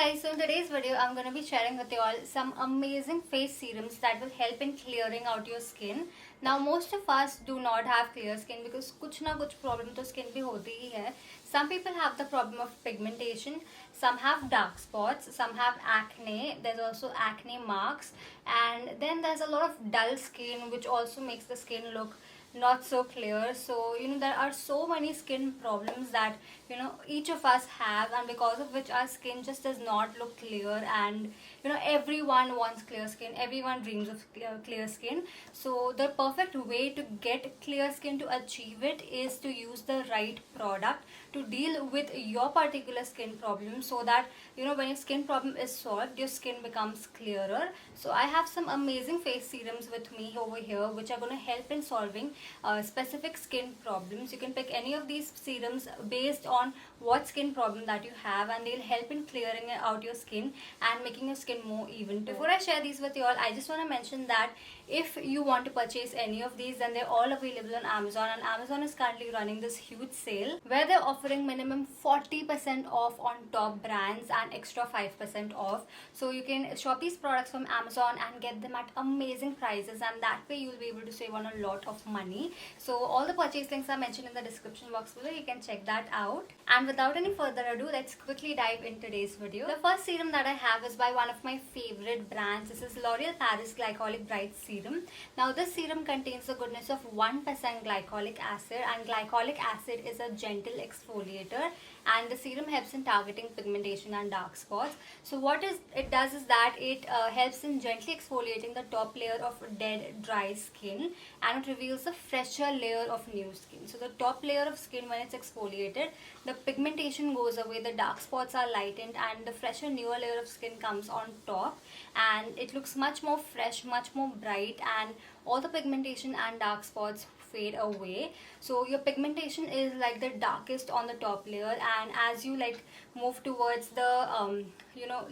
guys, so in today's video I'm going to be sharing with you all some amazing face serums that will help in clearing out your skin. Now most of us do not have clear skin because कुछ ना कुछ problem तो skin पे होती ही है. Some people have the problem of pigmentation, some have dark spots, some have acne, there's also acne marks, and then there's a lot of dull skin which also makes the skin look not so clear. So there are so many skin problems that each of us have, and because of which our skin just does not look clear. And everyone wants clear skin, everyone dreams of clear skin. So the perfect way to get clear skin, to achieve it, is to use the right product to deal with your particular skin problem, so that when your skin problem is solved, your skin becomes clearer. So I have some amazing face serums with me over here which are going to help in solving specific skin problems. You can pick any of these serums based on what skin problem that you have, and they'll help in clearing out your skin and making your skin more even. Before I share these with you all, I just want to mention that if you want to purchase any of these, then they're all available on Amazon, and Amazon is currently running this huge sale where they're offering minimum 40% off on top brands and extra 5% off. So you can shop these products from Amazon and get them at amazing prices, and that way you'll be able to save on a lot of money. So all the purchase links are mentioned in the description box below. You can check that out. And without any further ado, let's quickly dive in today's video. The first serum that I have is by one of my favorite brands. This is L'Oreal Paris Glycolic Bright Serum. Now this serum contains the goodness of 1% glycolic acid, and glycolic acid is a gentle exfoliator, and the serum helps in targeting pigmentation and dark spots. So what it does is that it helps in gently exfoliating the top layer of dead, dry skin, and it reveals a fresher layer of new skin. So the top layer of skin, when it's exfoliated, the pigmentation goes away, the dark spots are lightened, and the fresher, newer layer of skin comes on top, and it looks much more fresh, much more bright, and all the pigmentation and dark spots fade away. So your pigmentation is like the darkest on the top layer, and as you move towards the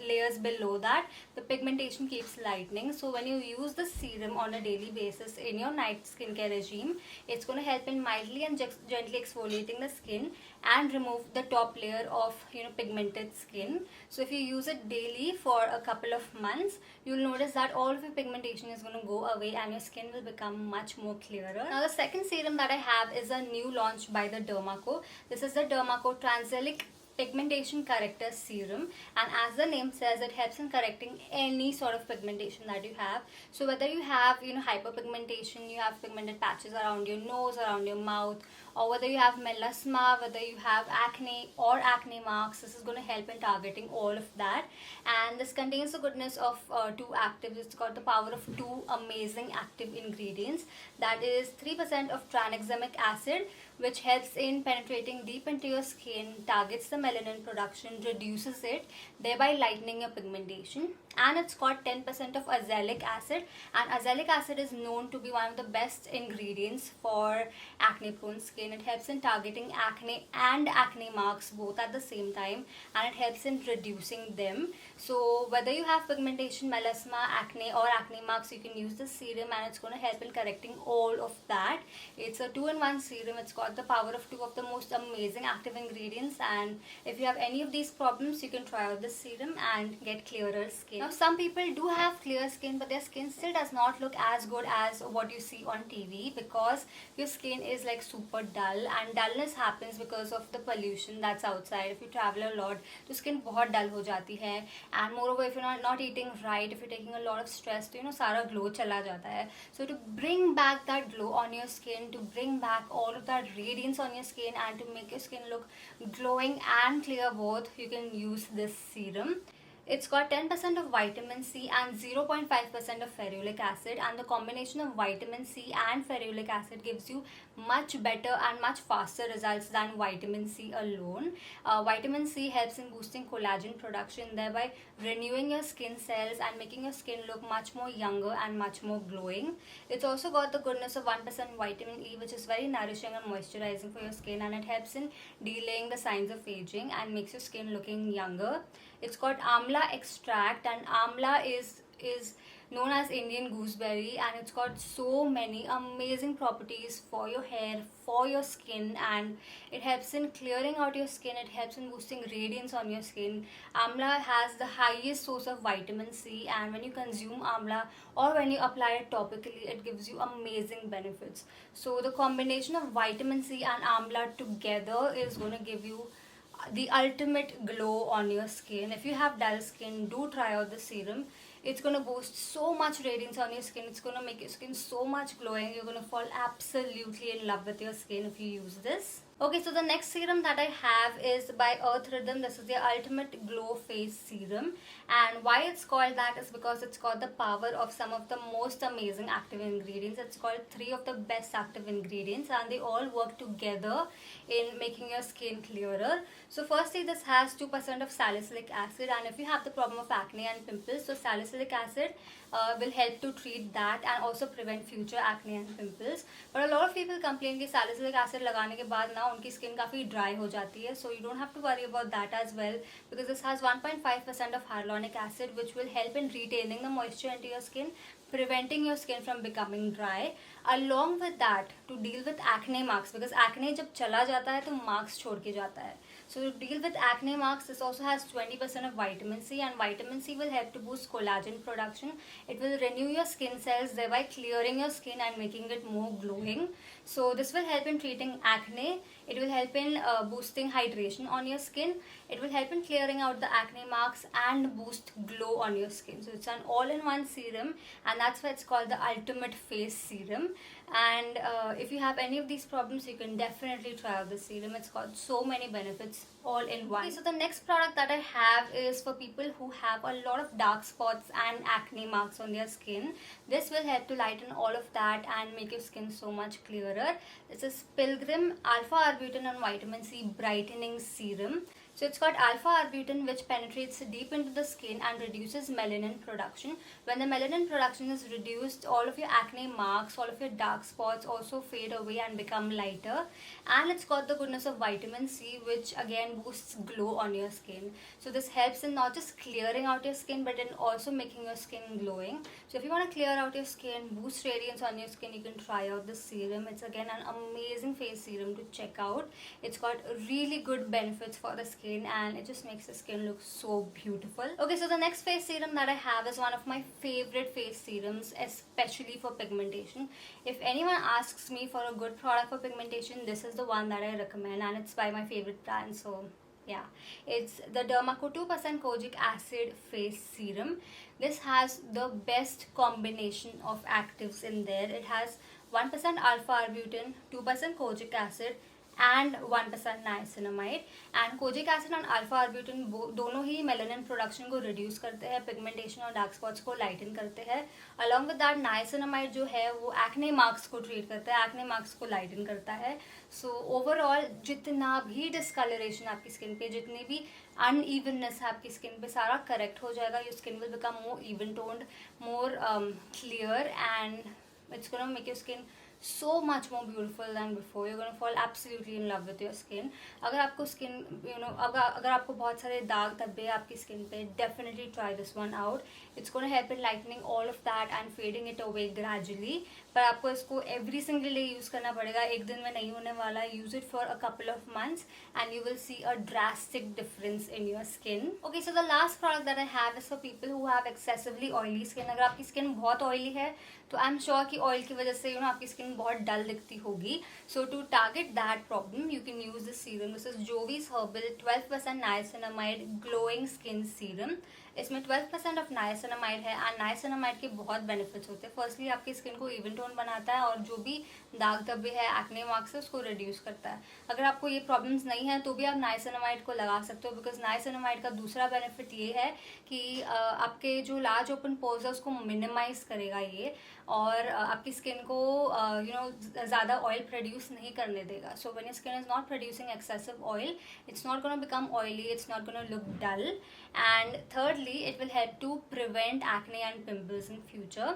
layers below that, the pigmentation keeps lightening. So when you use the serum on a daily basis in your night skincare regime, it's going to help in mildly and gently exfoliating the skin and remove the top layer of pigmented skin. So if you use it daily for a couple of months, you'll notice that all of your pigmentation is going to go away and your skin will become much more clearer. Now the second serum that I have is a new launch by the Dermaco. This is the Dermaco Transelic Pigmentation Corrector Serum, and as the name says, it helps in correcting any sort of pigmentation that you have. So whether you have hyperpigmentation, you have pigmented patches around your nose, around your mouth, or whether you have melasma, whether you have acne or acne marks, this is going to help in targeting all of that. And this contains the goodness of 2 actives. It's got the power of 2 amazing active ingredients. That is 3% of tranexamic acid, which helps in penetrating deep into your skin, targets the melanin production, reduces it, thereby lightening your pigmentation. And it's got 10% of azelaic acid, and azelaic acid is known to be one of the best ingredients for acne prone skin. It helps in targeting acne and acne marks both at the same time, and it helps in reducing them. So whether you have pigmentation, melasma, acne or acne marks, you can use this serum, and it's going to help in correcting all of that. It's a 2-in-1 serum. It's got the power of 2 of the most amazing active ingredients, and if you have any of these problems, you can try out this serum and get clearer skin. Now some people do have clear skin, but their skin still does not look as good as what you see on TV, because your skin is super dull, and dullness happens because of the pollution that's outside. If you travel a lot, the skin बहुत dull हो जाती है, and moreover if you're not eating right, if you're taking a lot of stress, तो सारा glow चला जाता है. So to bring back that glow on your skin, to bring back all of that radiance on your skin, and to make your skin look glowing and clear both, you can use this serum. It's got 10% of vitamin C and 0.5% of ferulic acid, and the combination of vitamin C and ferulic acid gives you much better and much faster results than vitamin C alone. Vitamin C helps in boosting collagen production, thereby renewing your skin cells and making your skin look much more younger and much more glowing. It's also got the goodness of 1% vitamin E, which is very nourishing and moisturizing for your skin, and it helps in delaying the signs of aging and makes your skin looking younger. It's got amla extract, and amla is is known as Indian gooseberry, and it's got so many amazing properties for your hair, for your skin, and it helps in clearing out your skin, it helps in boosting radiance on your skin. Amla has the highest source of vitamin C, and when you consume amla or when you apply it topically, it gives you amazing benefits. So the combination of vitamin C and amla together is going to give you the ultimate glow on your skin. If you have dull skin, do try out the serum. It's going to boost so much radiance on your skin. It's going to make your skin so much glowing. You're going to fall absolutely in love with your skin if you use this. Okay, so the next serum that I have is by Earth Rhythm. This is the Ultimate Glow Face Serum, and why it's called that is because it's got the power of some of the most amazing active ingredients. It's called 3 of the best active ingredients, and they all work together in making your skin clearer. So firstly, this has 2% of salicylic acid, and if you have the problem of acne and pimples, so salicylic acid will help to treat that and also prevent future acne and pimples. But a lot of people complain कि salicylic acid लगाने के बाद ना उनकी skin काफ़ी dry हो जाती है, so you don't have to worry about that as well, because this has 1.5% of hyaluronic acid, which will help in retaining the moisture into your skin, preventing your skin from becoming dry. Along with that, to deal with acne marks, because acne जब चला जाता है तो marks छोड़ के जाता है. So to deal with acne marks, this also has 20% of vitamin C, and vitamin C will help to boost collagen production. It will renew your skin cells, thereby clearing your skin and making it more glowing. So this will help in treating acne. It will help in boosting hydration on your skin. It will help in clearing out the acne marks and boost glow on your skin. So it's an all-in-one serum, and that's why it's called the Ultimate Face Serum. And if you have any of these problems, you can definitely try out this serum. It's got so many benefits all in one. Okay, so the next product that I have is for people who have a lot of dark spots and acne marks on their skin. This will help to lighten all of that and make your skin so much clearer. This is Pilgrim Alpha Arbutin and Vitamin C Brightening Serum. So it's got alpha arbutin, which penetrates deep into the skin and reduces melanin production. When the melanin production is reduced, all of your acne marks, all of your dark spots also fade away and become lighter. And it's got the goodness of vitamin C, which again boosts glow on your skin. So this helps in not just clearing out your skin, but in also making your skin glowing. So if you want to clear out your skin, boost radiance on your skin, you can try out this serum. It's again an amazing face serum to check out. It's got really good benefits for the skin, and it just makes the skin look so beautiful. Okay, so the next face serum that I have is one of my favorite face serums, especially for pigmentation. If anyone asks me for a good product for pigmentation, this is the one that I recommend, and it's by my favorite brand. So yeah, it's the Dermaco 2% kojic acid face serum. This has the best combination of actives in there. It has 1% alpha arbutin, 2% kojic acid and 1% niacinamide. And kojic acid and alpha arbutin दोनों ही melanin production को reduce करते हैं, pigmentation और dark spots को लाइटन करते हैं. Along with that niacinamide जो है वो एक्ने मार्क्स को ट्रीट करता है, एक्ने मार्क्स को लाइटन करता है. सो ओवरऑल जितना भी डिस्कलरेशन आपकी स्किन पे, जितनी भी अनइवननेस है आपकी स्किन पे, सारा करेक्ट हो जाएगा. Your skin will become more even toned, more clear, and it's gonna make your skin so much more beautiful than before. You're gonna fall absolutely in love with your skin. अगर आपको skin, अगर आपको बहुत सारे दाग धब्बे आपकी skin पे, definitely try this one out. It's gonna help in lightening all of that and fading it away gradually. पर आपको इसको every single day use करना पड़ेगा, एक दिन में नहीं होने वाला. Use it for a couple of months and you will see a drastic difference in your skin. Okay, so the last product that I have is for people who have excessively oily skin. अगर आपकी skin बहुत oily है तो I am sure कि oil की वजह से आपकी स्किन बहुत डल दिखती होगी. So to target that problem you can use this serum. This is Jovees herbal 12% niacinamide glowing skin serum. इसमें 12% ऑफ नाइसिनामाइड है, एंड नाइसिनामाइड के बहुत बेनिफिट्स होते हैं. फर्स्टली आपकी स्किन को इवन टोन बनाता है, और जो भी दाग धब्बे है, एक्ने मार्क्स है, उसको रिड्यूस करता है. अगर आपको ये प्रॉब्लम्स नहीं है तो भी आप नाइसिनामाइड को लगा सकते हो, बिकॉज नाइसिनामाइड का दूसरा बेनिफिट ये है कि आपके जो लार्ज ओपन पोर्स है उसको मिनिमाइज करेगा ये, और आपकी स्किन को ज़्यादा ऑयल प्रोड्यूस नहीं करने देगा. So when your skin is not producing excessive oil, it's not gonna become oily, it's not gonna look dull. And thirdly, it will help to prevent acne and pimples in future.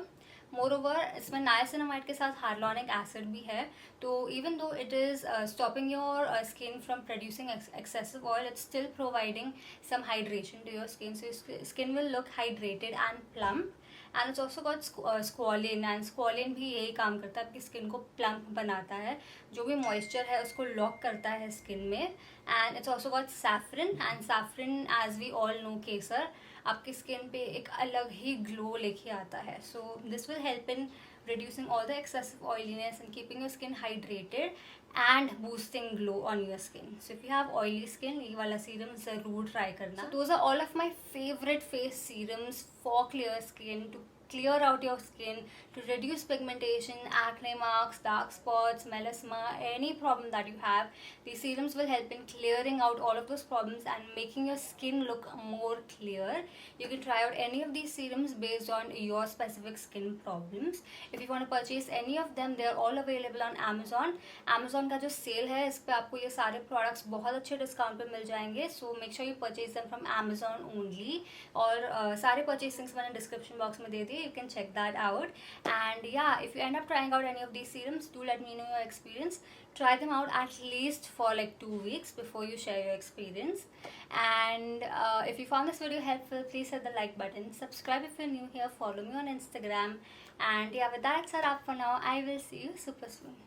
More over इसमें niacinamide के साथ hyaluronic acid भी है, तो even though it is stopping your skin from producing excessive oil, it's still providing some hydration to your skin, so your skin will look hydrated and plump. And it's also got squalane, and squalane भी यही काम करता है, आपकी skin को plump बनाता है, जो भी मॉइस्चर है उसको लॉक करता है स्किन में. And it's also got saffron, and saffron as we all know केसर आपकी स्किन पे एक अलग ही ग्लो लेके आता है. So this will help in reducing all the excessive oiliness and keeping your skin hydrated and boosting glow on your skin. So if you have oily skin, ये वाला serum ज़रूर try करना. So those are all of my favorite face serums for clear skin, to clear out your skin, to reduce pigmentation, acne marks, dark spots, melasma, any problem that you have. These serums will help in clearing out all of those problems and making your skin look more clear. You can try out any of these serums based on your specific skin problems. If you want to purchase any of them, they are all available on Amazon. Amazon का जो cell है इस पे आपको ये सारे products बहुत अच्छे डिस्काउंट पे मिल जाएंगे. So make sure you purchase them from Amazon only. और सारे परचेसिंग्स मैंने डिस्क्रिप्शन बॉक्स में दे दिए, you can check that out. And yeah, if you end up trying out any of these serums, do let me know your experience. Try them out at least for like 2 weeks before you share your experience. And if you found this video helpful, please hit the like button, subscribe if you're new here, follow me on Instagram. And yeah, with that, it's a wrap for now. I will see you super soon.